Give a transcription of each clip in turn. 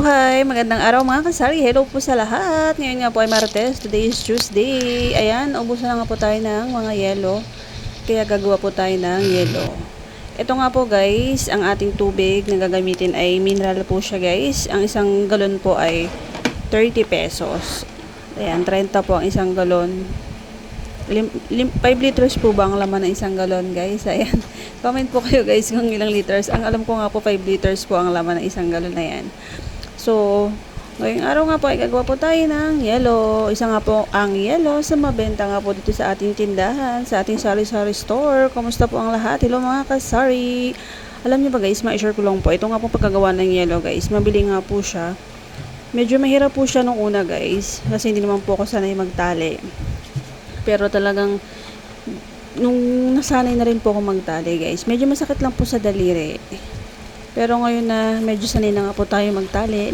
buhay! Magandang araw mga kasari. Hello po sa lahat. Ngayon nga po ay Martes. Today is Tuesday. Ayan, ubusan na nga po tayo ng mga yelo. Kaya gagawa po tayo ng yelo. Ito nga po guys, ang ating tubig na gagamitin ay mineral po siya guys. Ang isang galon po ay 30 pesos. Ayan, 30 po ang isang galon. 5 liters po ba ang laman ng isang galon guys? Ayan. Comment po kayo guys kung ilang liters. Ang alam ko nga po 5 liters po ang laman ng isang galon na yan. So, ngayong araw nga po ay gagawa po tayo ng yelo. Isa nga po ang yelo sa mabenta nga po dito sa ating tindahan, sa ating sari-sari store. Kumusta po ang lahat? Hello mga kasari! Alam niyo ba guys, ma-share ko lang po. Ito nga po pagkagawa ng yelo guys. Mabili nga po siya. Medyo mahirap po siya nung una guys. Kasi hindi naman po ako sanay magtali. Pero talagang nung nasanay na rin po ako magtali guys, medyo masakit lang po sa daliri. Pero ngayon na medyo sanay na nga po tayo magtali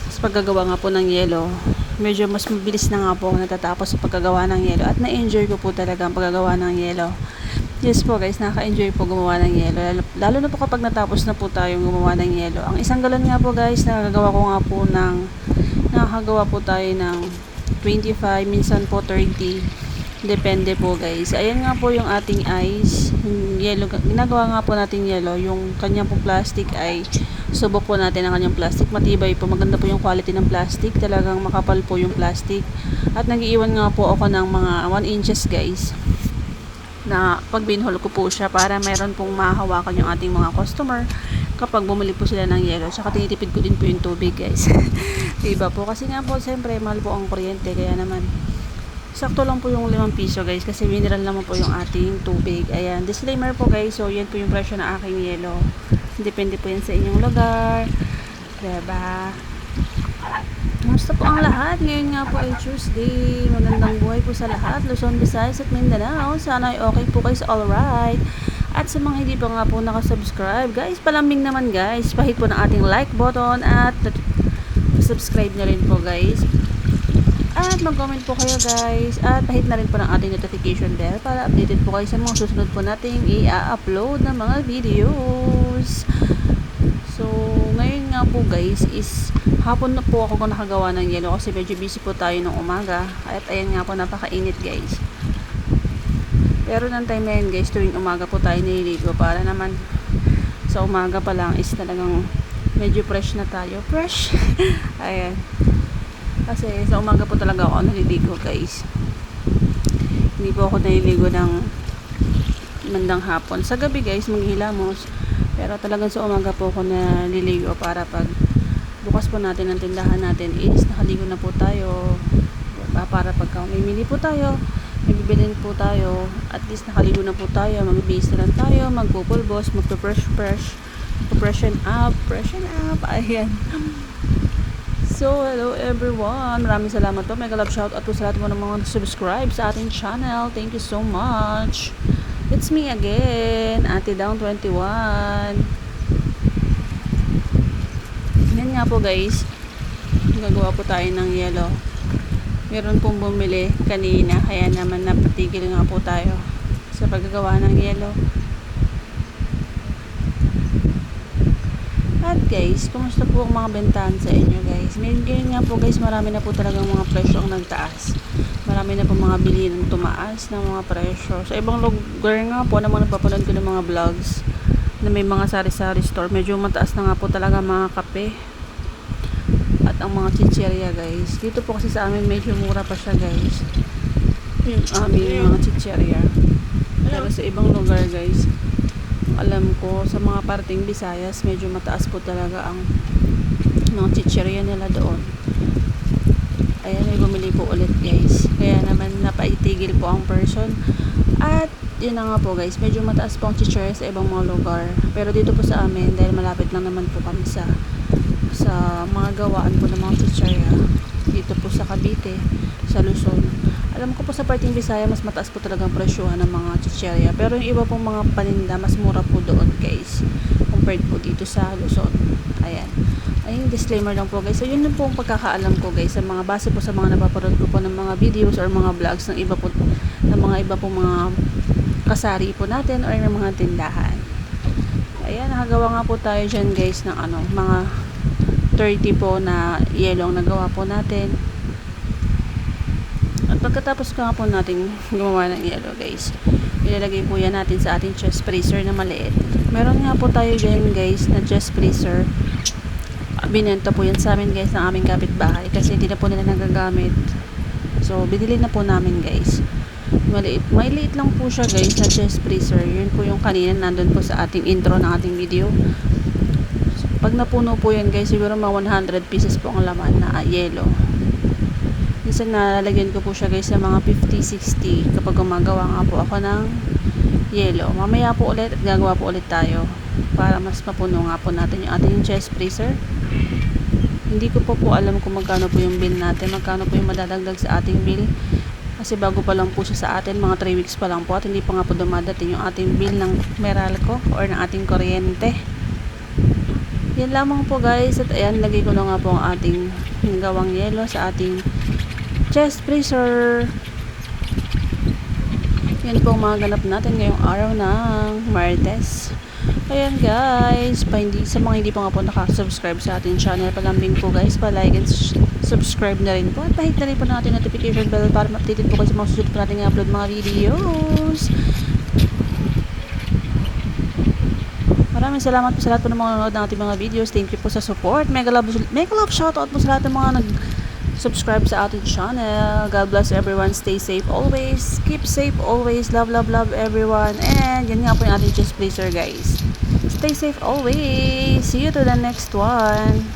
sa paggagawa nga po ng yelo, medyo mas mabilis na nga po ako natatapos sa pagkagawa ng yelo at na-enjoy ko po talaga ang paggagawa ng yelo. Yes po guys, nakaka-enjoy po gumawa ng yelo, lalo na po kapag natapos na po tayong gumawa ng yelo. Ang isang galon nga po guys, nakakagawa po tayo ng 25, minsan po 30. Depende po guys. Ayan nga po yung ating ice. Yellow, ginagawa nga po natin yellow. Yung kanyang po plastic ay subok po natin ang kanyang plastic. Matibay po. Maganda po yung quality ng plastic. Talagang makapal po yung plastic. At nag-iwan nga po ako ng mga 1 inches guys. Na pag binhol ko po siya para meron pong mahawakan yung ating mga customer kapag bumili po sila ng yellow. Tsaka tinitipid ko din po yung tubig guys. Diba po? Kasi nga po siyempre mahal po ang kuryente. Kaya naman sakto lang po yung 5 piso guys kasi mineral naman po yung ating tubig. Ayan, disclaimer po guys. So yan po yung presyo ng aking yelo. Depende po yan sa inyong lugar. Diba? Kamusta po ang lahat? Ngayon nga po ay Tuesday. Magandang buhay po sa lahat. Luzon, Visayas at Mindanao. Sana ay okay po guys. Alright. At sa mga hindi pa nga po nakasubscribe guys, palambing naman guys. Pahit po ng ating like button at subscribe na rin po guys. At mag-comment po kayo guys. At pahit na rin po ng ating notification bell para updated po kayo sa mga susunod po nating i-upload na mga videos. So, ngayon nga po guys is hapon na po ako nakagawa ng yelo kasi medyo busy po tayo ng umaga. At ayan nga po, napakainit guys. Pero ng time na yun guys, tuwing umaga po tayo nililigo para naman sa umaga pa lang is talagang medyo fresh na tayo. Fresh! Ayan. Kasi sa umaga po talaga ako naliligo guys. Hindi po ako naliligo ng mandang hapon. Sa gabi guys, maghilamos. Pero talagang sa umaga po ako naliligo para pag bukas po natin ang tindahan natin is nakaligo na po tayo. Diba? Para pagka umimili po tayo, may bibilin po tayo, at least nakaligo na po tayo, mag-base na lang tayo, magpupulbos, freshen up. Ayan. So, hello everyone. Maraming salamat po. Mega love shout out po sa lahat mo ng mga subscribe sa ating channel. Thank you so much. It's me again, Ate Down 21. Yan nga po guys. Gagawa po tayo ng yelo. Meron pong bumili kanina. Kaya naman napatigil nga po tayo sa paggagawa ng yelo. At guys, kumusta po ang mga bentahan sa inyo guys? Ngayon nga po guys, marami na po talagang mga presyo ang nagtaas. Marami na po mga bilihin tumaas ng mga presyo. Sa ibang lugar nga po, naman nagpapanood ko ng mga vlogs na may mga sari-sari store. Medyo mataas na nga po talaga mga kape. At ang mga chichirya guys. Dito po kasi sa amin medyo mura pa siya guys. Yung aming mga chichirya. Pero sa ibang lugar guys, alam ko sa mga parting Visayas medyo mataas po talaga ang mga chichirya nila doon. Ayan, may bumili po ulit guys, kaya naman napaitigil po ang person. At yun na nga po guys, medyo mataas po ang chichirya sa ibang mga lugar, pero dito po sa amin dahil malapit lang naman po kami sa mga gawaan po ng mga chichirya dito po sa Cavite, sa Luzon. Alam ko po sa parting Visaya mas mataas po talagang presyohan ng mga chichirya, pero yung iba pong mga paninda mas mura po doon guys compared po dito sa Luzon. Ayan, ayun, disclaimer lang po guys. So yun po ang pagkakaalam ko guys sa mga base po sa mga napapanood ko po ng mga videos or mga vlogs ng iba po, ng mga iba pong mga kasari po natin or ng mga tindahan. Ayan, nakagawa nga po tayo dyan guys ng mga 30 po na yelo ang nagawa po natin. At pagkatapos ko nga po natin gumawa ng yelo guys, ilalagay po yan natin sa ating chest freezer na maliit. Meron nga po tayo dyan guys na chest freezer. Binenta po yan sa amin guys ng aming kapitbahay kasi hindi na po nila nagagamit. So binili na po namin guys. Maliit lang po siya guys na chest freezer. Yun po yung kanina nandun po sa ating intro ng ating video. So, pag napuno po yan guys, siguro mga 100 pieces po ang laman na yelo. Minsan nalalagyan ko po siya guys sa mga 50-60 kapag gumagawa nga po ako ng yelo. Mamaya po ulit at gagawa po ulit tayo para mas mapuno nga po natin yung ating chest freezer. Hindi ko po alam kung magkano po yung bill natin, magkano po yung madadagdag sa ating bill. Kasi bago pa lang po siya sa atin, mga 3 weeks pa lang po at hindi pa nga po dumadating yung ating bill ng Meralco or ng ating kuryente. Yan lamang po guys, at ayan, lagay ko na nga po ang ating gawang yelo sa ating chest freezer. Yan po ang mga ganap natin ngayong araw ng Martes. Ayan guys, sa mga hindi pa nga po nakasubscribe sa ating channel, palambing po guys, palike and subscribe na rin po at pahit na rin po natin notification bell para ma-updated po kayo sa mga susunod po natin upload mga videos. Maraming salamat po sa lahat po ng mga nanonood ng ating mga videos. Thank you po sa support. Mega love shoutout po sa lahat ng mga nag-subscribe sa ating channel. God bless everyone. Stay safe always. Keep safe always. Love everyone. And yan nga po yung ating chest freezer guys. Stay safe always. See you to the next one.